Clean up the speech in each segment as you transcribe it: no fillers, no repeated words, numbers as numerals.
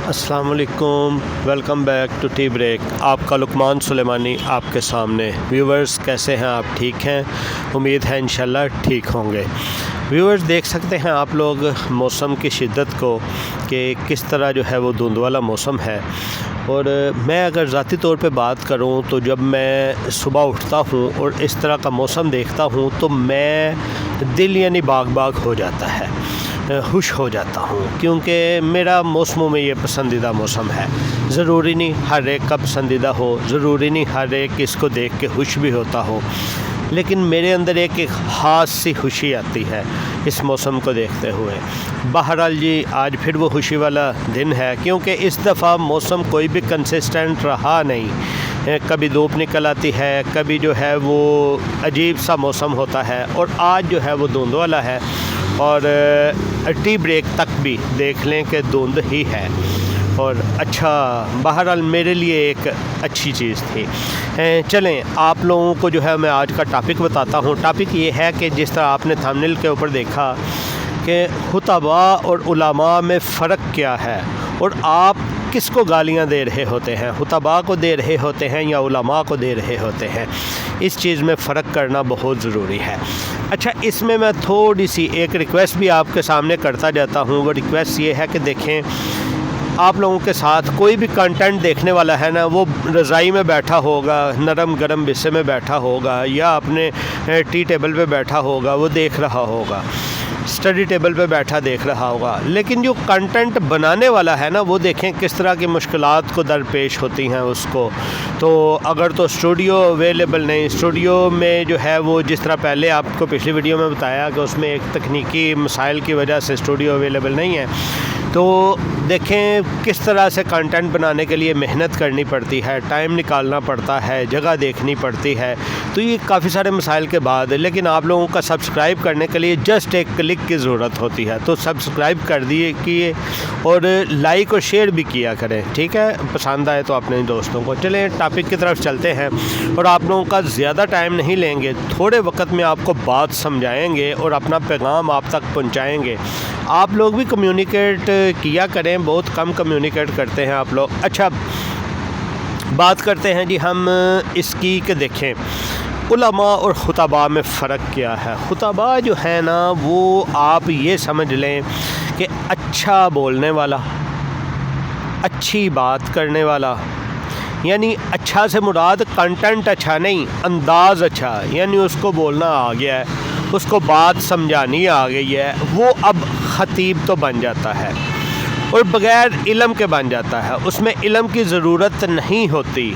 السلام علیکم، welcome back to T break. آپ کا لقمان سلیمانی آپ کے سامنے۔ ویورز کیسے ہیں؟ آپ ٹھیک ہیں؟ امید ہے انشاءاللہ ٹھیک ہوں گے۔ ویورز دیکھ سکتے ہیں آپ لوگ موسم کی شدت کو کہ کس طرح جو ہے وہ دھند والا موسم ہے، اور میں اگر ذاتی طور پہ بات کروں تو جب میں صبح اٹھتا ہوں اور اس طرح کا موسم دیکھتا ہوں تو میں دل یعنی باغ باغ ہو جاتا ہے، خوش ہو جاتا ہوں، کیونکہ میرا موسموں میں یہ پسندیدہ موسم ہے۔ ضروری نہیں ہر ایک کا پسندیدہ ہو، ضروری نہیں ہر ایک اس کو دیکھ کے خوش بھی ہوتا ہو، لیکن میرے اندر ایک خاص سی خوشی آتی ہے اس موسم کو دیکھتے ہوئے۔ بہرحال جی، آج پھر وہ خوشی والا دن ہے، کیونکہ اس دفعہ موسم کوئی بھی کنسسٹنٹ رہا نہیں۔ کبھی دھوپ نکل آتی ہے، کبھی جو ہے وہ عجیب سا موسم ہوتا ہے، اور آج جو ہے وہ دھند والا ہے، اور ٹی بریک تک بھی دیکھ لیں کہ دھند ہی ہے، اور اچھا بہرحال میرے لیے ایک اچھی چیز تھی۔ چلیں آپ لوگوں کو جو ہے میں آج کا ٹاپک بتاتا ہوں۔ ٹاپک یہ ہے کہ جس طرح آپ نے تھمبنیل کے اوپر دیکھا کہ خطباء اور علماء میں فرق کیا ہے، اور آپ کس کو گالیاں دے رہے ہوتے ہیں، خطباء کو دے رہے ہوتے ہیں یا علماء کو دے رہے ہوتے ہیں۔ اس چیز میں فرق کرنا بہت ضروری ہے۔ اچھا، اس میں تھوڑی سی ایک ریکویسٹ بھی آپ کے سامنے کرتا جاتا ہوں۔ وہ ریکویسٹ یہ ہے کہ دیکھیں، آپ لوگوں کے ساتھ کوئی بھی کنٹینٹ دیکھنے والا ہے نا، وہ رضائی میں بیٹھا ہوگا، نرم گرم بسے میں بیٹھا ہوگا، یا اپنے ٹی ٹیبل پہ بیٹھا ہوگا، وہ دیکھ رہا ہوگا، اسٹڈی ٹیبل پہ بیٹھا دیکھ رہا ہوگا، لیکن جو کنٹینٹ بنانے والا ہے نا، وہ دیکھیں کس طرح کی مشکلات کو درپیش ہوتی ہیں اس کو۔ تو اگر تو اسٹوڈیو اویلیبل نہیں، اسٹوڈیو میں جو ہے وہ جس طرح پہلے آپ کو پچھلی ویڈیو میں بتایا کہ اس میں ایک تکنیکی مسائل کی وجہ سے اسٹوڈیو اویلیبل نہیں ہے، تو دیکھیں کس طرح سے کنٹینٹ بنانے کے لیے محنت کرنی پڑتی ہے، ٹائم نکالنا پڑتا ہے، جگہ دیکھنی پڑتی ہے۔ تو یہ کافی سارے مسائل کے بعد لیکن آپ لوگوں کا سبسکرائب کرنے کے لیے جسٹ ایک کلک کی ضرورت ہوتی ہے، تو سبسکرائب کر دیے کیے، اور لائک اور شیئر بھی کیا کریں، ٹھیک ہے؟ پسند آئے تو اپنے دوستوں کو۔ چلیں ٹاپک کی طرف چلتے ہیں، اور آپ لوگوں کا زیادہ ٹائم نہیں لیں گے، تھوڑے وقت میں آپ کو بات سمجھائیں گے اور اپنا پیغام آپ تک پہنچائیں گے۔ آپ لوگ بھی کمیونیکیٹ کیا کریں، بہت کم کمیونیکیٹ کرتے ہیں آپ لوگ۔ اچھا، بات کرتے ہیں جی ہم اس کی کہ دیکھیں علماء اور خطباء میں فرق کیا ہے۔ خطباء جو ہے نا، وہ آپ یہ سمجھ لیں کہ اچھا بولنے والا، اچھی بات کرنے والا، یعنی اچھا سے مراد کنٹینٹ اچھا نہیں، انداز اچھا، یعنی اس کو بولنا آ گیا ہے، اس کو بات سمجھانی آ گئی ہے، وہ اب خطیب تو بن جاتا ہے، اور بغیر علم کے بن جاتا ہے۔ اس میں علم کی ضرورت نہیں ہوتی،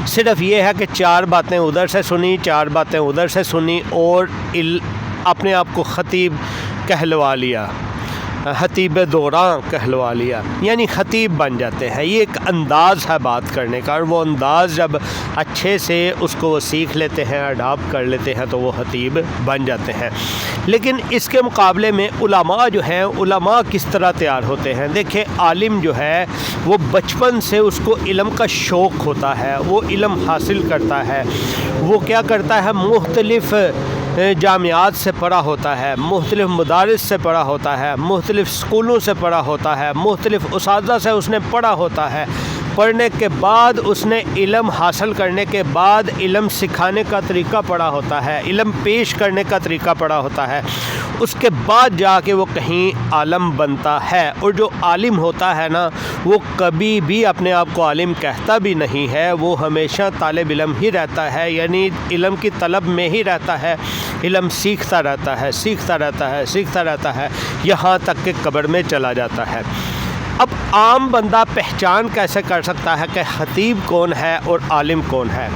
صرف یہ ہے کہ چار باتیں ادھر سے سنی، چار باتیں ادھر سے سنی، اور اپنے آپ کو خطیب کہلوا لیا، خطیب دوراں کہلوا لیا، یعنی خطیب بن جاتے ہیں۔ یہ ایک انداز ہے بات کرنے کا، اور وہ انداز جب اچھے سے اس کو وہ سیکھ لیتے ہیں، اڈاپٹ کر لیتے ہیں، تو وہ خطیب بن جاتے ہیں۔ لیکن اس کے مقابلے میں علماء جو ہیں، علماء کس طرح تیار ہوتے ہیں؟ دیکھیں، عالم جو ہے وہ بچپن سے اس کو علم کا شوق ہوتا ہے، وہ علم حاصل کرتا ہے، وہ کیا کرتا ہے، مختلف جامعات سے پڑھا ہوتا ہے، مختلف مدارس سے پڑھا ہوتا ہے، مختلف اسکولوں سے پڑھا ہوتا ہے، مختلف اساتذہ سے اس نے پڑھا ہوتا ہے۔ پڑھنے کے بعد اس نے علم حاصل کرنے کے بعد علم سکھانے کا طریقہ پڑھا ہوتا ہے، علم پیش کرنے کا طریقہ پڑھا ہوتا ہے، اس کے بعد جا کے وہ کہیں عالم بنتا ہے۔ اور جو عالم ہوتا ہے نا، وہ کبھی بھی اپنے آپ کو عالم کہتا بھی نہیں ہے، وہ ہمیشہ طالب علم ہی رہتا ہے، یعنی علم کی طلب میں ہی رہتا ہے، علم سیکھتا رہتا ہے، سیکھتا رہتا ہے، سیکھتا رہتا ہے، یہاں تک کہ قبر میں چلا جاتا ہے۔ اب عام بندہ پہچان کیسے کر سکتا ہے کہ خطیب کون ہے اور عالم کون ہے؟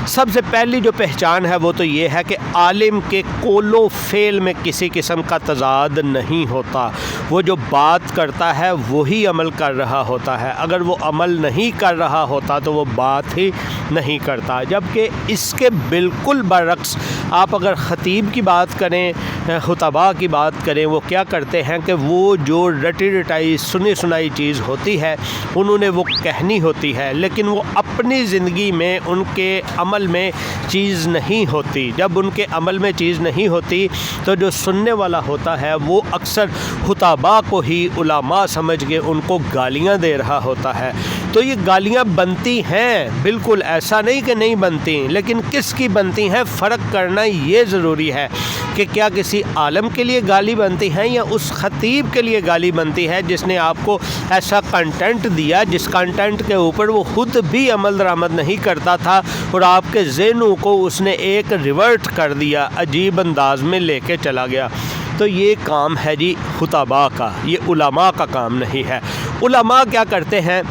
سب سے پہلی جو پہچان ہے وہ تو یہ ہے کہ عالم کے قول و فعل میں کسی قسم کا تضاد نہیں ہوتا، وہ جو بات کرتا ہے وہی عمل کر رہا ہوتا ہے، اگر وہ عمل نہیں کر رہا ہوتا تو وہ بات ہی نہیں کرتا۔ جبکہ اس کے بالکل برعکس آپ اگر خطیب کی بات کریں خطباء کی بات کریں، وہ کیا کرتے ہیں کہ وہ جو رٹی رٹائی سنی سنائی چیز ہوتی ہے انہوں نے وہ کہنی ہوتی ہے، لیکن وہ اپنی زندگی میں ان کے عمل میں چیز نہیں ہوتی۔ جب ان کے عمل میں چیز نہیں ہوتی تو جو سننے والا ہوتا ہے وہ اکثر خطباء کو ہی علماء سمجھ کے ان کو گالیاں دے رہا ہوتا ہے۔ تو یہ گالیاں بنتی ہیں، بالکل ایسا نہیں کہ نہیں بنتی، لیکن کس کی بنتی ہیں فرق کرنا یہ ضروری ہے کہ کیا کسی عالم کے لیے گالی بنتی ہیں یا اس خطیب کے لیے گالی بنتی ہے جس نے آپ کو ایسا کنٹینٹ دیا جس کنٹینٹ کے اوپر وہ خود بھی عمل درآمد نہیں کرتا تھا اور آپ کے ذہنوں کو اس نے ایک ریورٹ کر دیا، عجیب انداز میں لے کے چلا گیا۔ تو یہ کام ہے جی خطباء کا، یہ علماء کا کام نہیں ہے۔ علماء کیا کرتے ہیں؟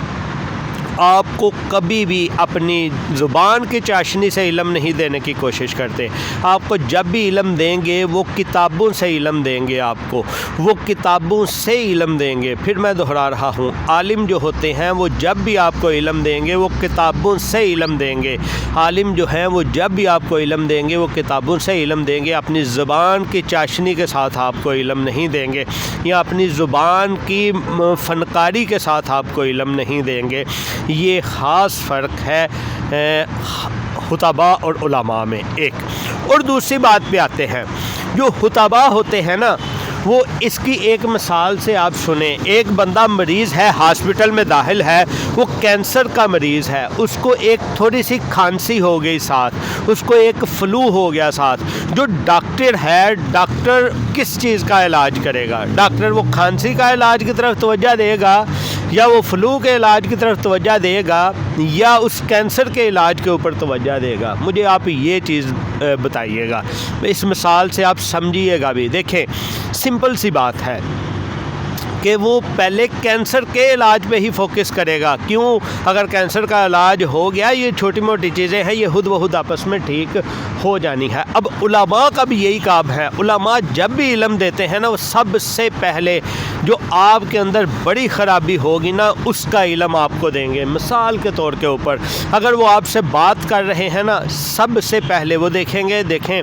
آپ کو کبھی بھی اپنی زبان کی چاشنی سے علم نہیں دینے کی کوشش کرتے۔ آپ کو جب بھی علم دیں گے وہ کتابوں سے علم دیں گے، آپ کو وہ کتابوں سے علم دیں گے۔ پھر میں دہرا رہا ہوں، عالم جو ہوتے ہیں وہ جب بھی آپ کو علم دیں گے وہ کتابوں سے علم دیں گے۔ عالم جو ہیں وہ جب بھی آپ کو علم دیں گے وہ کتابوں سے علم دیں گے، اپنی زبان کی چاشنی کے ساتھ آپ کو علم نہیں دیں گے، یا اپنی زبان کی فنکاری کے ساتھ آپ کو علم نہیں دیں گے۔ یہ خاص فرق ہے خطباء اور علماء میں ایک۔ اور دوسری بات پہ آتے ہیں، جو خطباء ہوتے ہیں نا وہ اس کی ایک مثال سے آپ سنیں۔ ایک بندہ مریض ہے، ہاسپٹل میں داخل ہے، وہ کینسر کا مریض ہے، اس کو ایک تھوڑی سی کھانسی ہو گئی ساتھ، اس کو ایک فلو ہو گیا ساتھ۔ جو ڈاکٹر ہے، ڈاکٹر کس چیز کا علاج کرے گا؟ ڈاکٹر وہ کھانسی کا علاج کی طرف توجہ دے گا یا وہ فلو کے علاج کی طرف توجہ دے گا یا اس کینسر کے علاج کے اوپر توجہ دے گا؟ مجھے آپ یہ چیز بتائیے گا، اس مثال سے آپ سمجھیے گا بھی۔ دیکھیں سمپل سی بات ہے کہ وہ پہلے کینسر کے علاج پہ ہی فوکس کرے گا۔ کیوں؟ اگر کینسر کا علاج ہو گیا، یہ چھوٹی موٹی چیزیں ہیں، یہ خود بخود آپس میں ٹھیک ہو جانی ہے۔ اب علماء کا بھی یہی کام ہے، علماء جب بھی علم دیتے ہیں نا وہ سب سے پہلے جو آپ کے اندر بڑی خرابی ہوگی نا اس کا علم آپ کو دیں گے۔ مثال کے طور کے اوپر اگر وہ آپ سے بات کر رہے ہیں نا، سب سے پہلے وہ دیکھیں گے، دیکھیں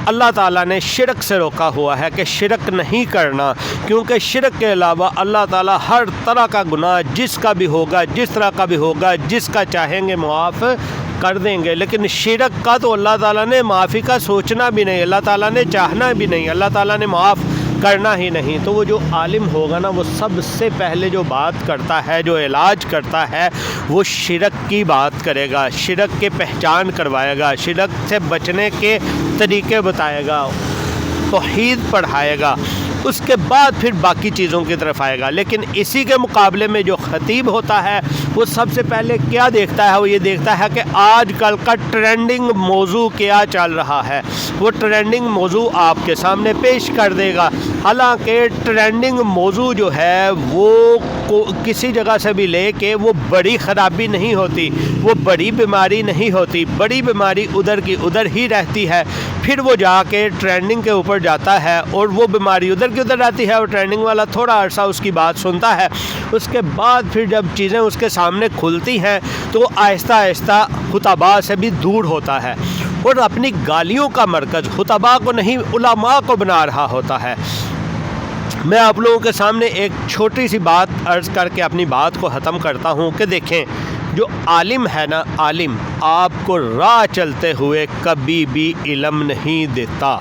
اللہ تعالیٰ نے شرک سے روکا ہوا ہے کہ شرک نہیں کرنا، کیونکہ شرک کے علاوہ اللہ تعالیٰ ہر طرح کا گناہ جس کا بھی ہوگا، جس طرح کا بھی ہوگا، جس کا چاہیں گے معاف کر دیں گے، لیکن شرک کا تو اللہ تعالیٰ نے معافی کا سوچنا بھی نہیں، اللہ تعالیٰ نے چاہنا بھی نہیں، اللہ تعالیٰ نے معاف کرنا ہی نہیں۔ تو وہ جو عالم ہوگا نا وہ سب سے پہلے جو بات کرتا ہے، جو علاج کرتا ہے، وہ شرک کی بات کرے گا، شرک کے پہچان کروائے گا، شرک سے بچنے کے طریقے بتائے گا، توحید پڑھائے گا، اس کے بعد پھر باقی چیزوں کی طرف آئے گا۔ لیکن اسی کے مقابلے میں جو خطیب ہوتا ہے وہ سب سے پہلے کیا دیکھتا ہے؟ وہ یہ دیکھتا ہے کہ آج کل کا ٹرینڈنگ موضوع کیا چل رہا ہے، وہ ٹرینڈنگ موضوع آپ کے سامنے پیش کر دے گا۔ حالانکہ ٹرینڈنگ موضوع جو ہے وہ کسی جگہ سے بھی لے کے وہ بڑی خرابی نہیں ہوتی، وہ بڑی بیماری نہیں ہوتی، بڑی بیماری ادھر کی ادھر ہی رہتی ہے، پھر وہ جا کے ٹرینڈنگ کے اوپر جاتا ہے اور وہ بیماری ادھر کی ادھر رہتی ہے اور ٹرینڈنگ والا تھوڑا عرصہ اس کی بات سنتا ہے، اس کے بعد پھر جب چیزیں اس کے سامنے کھلتی ہیں تو آہستہ آہستہ خطباء سے بھی دور ہوتا ہے اور اپنی گالیوں کا مرکز خطباء کو نہیں علماء کو بنا رہا ہوتا ہے۔ میں آپ لوگوں کے سامنے ایک چھوٹی سی بات عرض کر کے اپنی بات کو ختم کرتا ہوں کہ دیکھیں جو عالم ہے نا، عالم آپ کو راہ چلتے ہوئے کبھی بھی علم نہیں دیتا،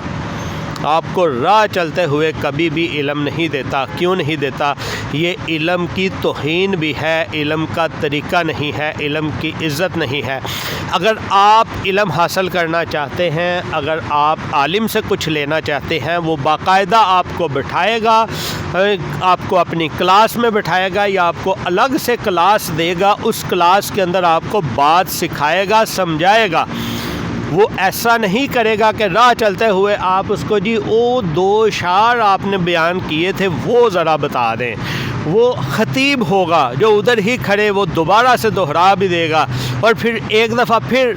آپ کو راہ چلتے ہوئے کبھی بھی علم نہیں دیتا۔ کیوں نہیں دیتا؟ یہ علم کی توہین بھی ہے، علم کا طریقہ نہیں ہے، علم کی عزت نہیں ہے۔ اگر آپ علم حاصل کرنا چاہتے ہیں، اگر آپ عالم سے کچھ لینا چاہتے ہیں، وہ باقاعدہ آپ کو بٹھائے گا، آپ کو اپنی کلاس میں بٹھائے گا یا آپ کو الگ سے کلاس دے گا، اس کلاس کے اندر آپ کو بات سکھائے گا، سمجھائے گا۔ وہ ایسا نہیں کرے گا کہ راہ چلتے ہوئے آپ اس کو جی وہ 2 اشعار آپ نے بیان کیے تھے وہ ذرا بتا دیں۔ وہ خطیب ہوگا جو ادھر ہی کھڑے وہ دوبارہ سے دہرا بھی دے گا اور پھر ایک دفعہ پھر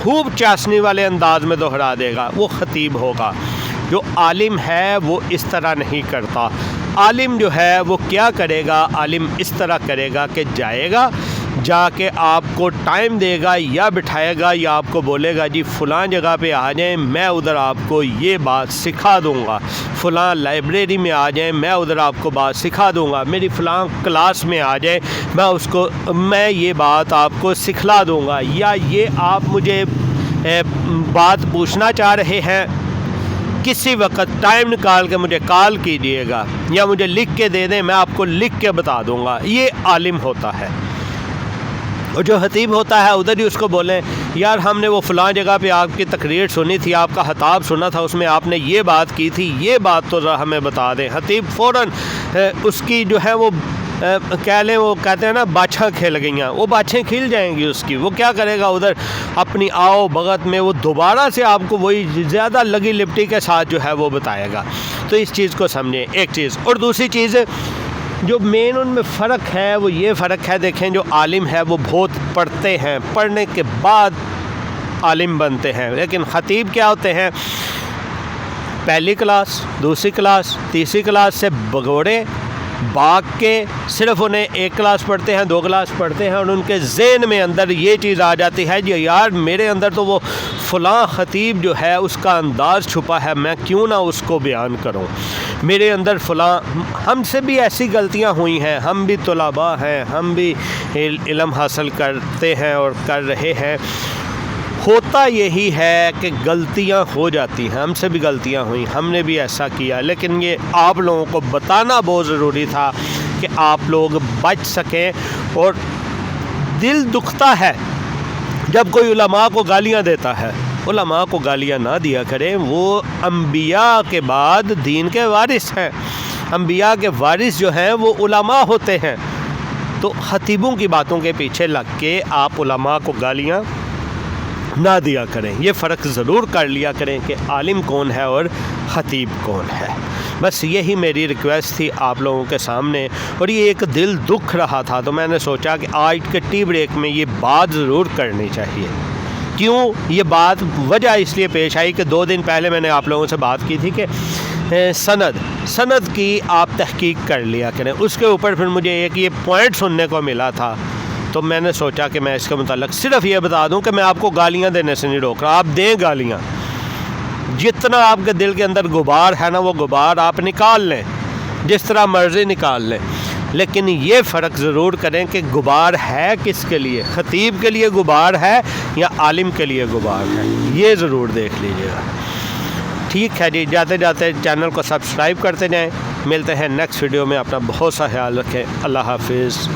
خوب چاشنی والے انداز میں دہرا دے گا، وہ خطیب ہوگا۔ جو عالم ہے وہ اس طرح نہیں کرتا۔ عالم جو ہے وہ کیا کرے گا؟ عالم اس طرح کرے گا کہ جائے گا، جا کے آپ کو ٹائم دے گا یا بٹھائے گا یا آپ کو بولے گا جی فلاں جگہ پہ آ جائیں، میں ادھر آپ کو یہ بات سکھا دوں گا، فلاں لائبریری میں آ جائیں، میں ادھر آپ کو بات سکھا دوں گا، میری فلاں کلاس میں آ جائیں، میں یہ بات آپ کو سکھلا دوں گا، یا یہ آپ مجھے بات پوچھنا چاہ رہے ہیں، کسی وقت ٹائم نکال کے مجھے کال کیجئے گا یا مجھے لکھ کے دے دیں، میں آپ کو لکھ کے بتا دوں گا۔ یہ عالم ہوتا ہے۔ اور جو خطیب ہوتا ہے ادھر ہی اس کو بولیں یار ہم نے وہ فلاں جگہ پہ آپ کی تقریر سنی تھی، آپ کا خطاب سنا تھا، اس میں آپ نے یہ بات کی تھی، یہ بات تو ذرا ہمیں بتا دیں۔ خطیب فوراً اس کی جو ہے وہ کہہ لیں، وہ کہتے ہیں نا باچھاں کھل گئیاں، وہ باچھیں کھل جائیں گی اس کی۔ وہ کیا کرے گا ادھر اپنی آؤ بغت میں وہ دوبارہ سے آپ کو وہی زیادہ لگی لپٹی کے ساتھ جو ہے وہ بتائے گا۔ تو اس چیز کو سمجھیں، ایک چیز۔ اور دوسری چیز جو مین ان میں فرق ہے وہ یہ فرق ہے، دیکھیں جو عالم ہے وہ بہت پڑھتے ہیں، پڑھنے کے بعد عالم بنتے ہیں، لیکن خطیب کیا ہوتے ہیں، پہلی کلاس، دوسری کلاس، تیسری کلاس سے بگوڑے باغ کے صرف انہیں ایک کلاس پڑھتے ہیں، دو کلاس پڑھتے ہیں، اور ان کے ذہن میں اندر یہ چیز آ جاتی ہے جی یار میرے اندر تو وہ فلاں خطیب جو ہے اس کا انداز چھپا ہے، میں کیوں نہ اس کو بیان کروں، میرے اندر فلاں۔ ہم سے بھی ایسی غلطیاں ہوئی ہیں، ہم بھی طلباء ہیں، ہم بھی علم حاصل کرتے ہیں اور کر رہے ہیں۔ ہوتا یہی ہے کہ غلطیاں ہو جاتی ہیں، ہم سے بھی غلطیاں ہوئیں، ہم نے بھی ایسا کیا، لیکن یہ آپ لوگوں کو بتانا بہت ضروری تھا کہ آپ لوگ بچ سکیں۔ اور دل دکھتا ہے جب کوئی علماء کو گالیاں دیتا ہے، علماء کو گالیاں نہ دیا کریں، وہ انبیاء کے بعد دین کے وارث ہیں، انبیاء کے وارث جو ہیں وہ علماء ہوتے ہیں۔ تو خطیبوں کی باتوں کے پیچھے لگ کے آپ علماء کو گالیاں نہ دیا کریں، یہ فرق ضرور کر لیا کریں کہ عالم کون ہے اور خطیب کون ہے۔ بس یہی میری ریکویسٹ تھی آپ لوگوں کے سامنے، اور یہ ایک دل دکھ رہا تھا تو میں نے سوچا کہ آج کے ٹی بریک میں یہ بات ضرور کرنی چاہیے۔ کیوں یہ بات وجہ اس لیے پیش آئی کہ 2 دن پہلے میں نے آپ لوگوں سے بات کی تھی کہ سند کی آپ تحقیق کر لیا کریں، اس کے اوپر پھر مجھے ایک یہ پوائنٹ سننے کو ملا تھا، تو میں نے سوچا کہ میں اس کے متعلق صرف یہ بتا دوں کہ میں آپ کو گالیاں دینے سے نہیں روک رہا، آپ دیں گالیاں، جتنا آپ کے دل کے اندر غبار ہے نا وہ غبار آپ نکال لیں، جس طرح مرضی نکال لیں، لیکن یہ فرق ضرور کریں کہ غبار ہے کس کے لیے، خطیب کے لیے غبار ہے یا عالم کے لیے غبار ہے، یہ ضرور دیکھ لیجیے گا۔ ٹھیک ہے جی، جاتے جاتے چینل کو سبسکرائب کرتے جائیں، ملتے ہیں نیکسٹ ویڈیو میں، اپنا بہت سا خیال رکھیں، اللہ حافظ۔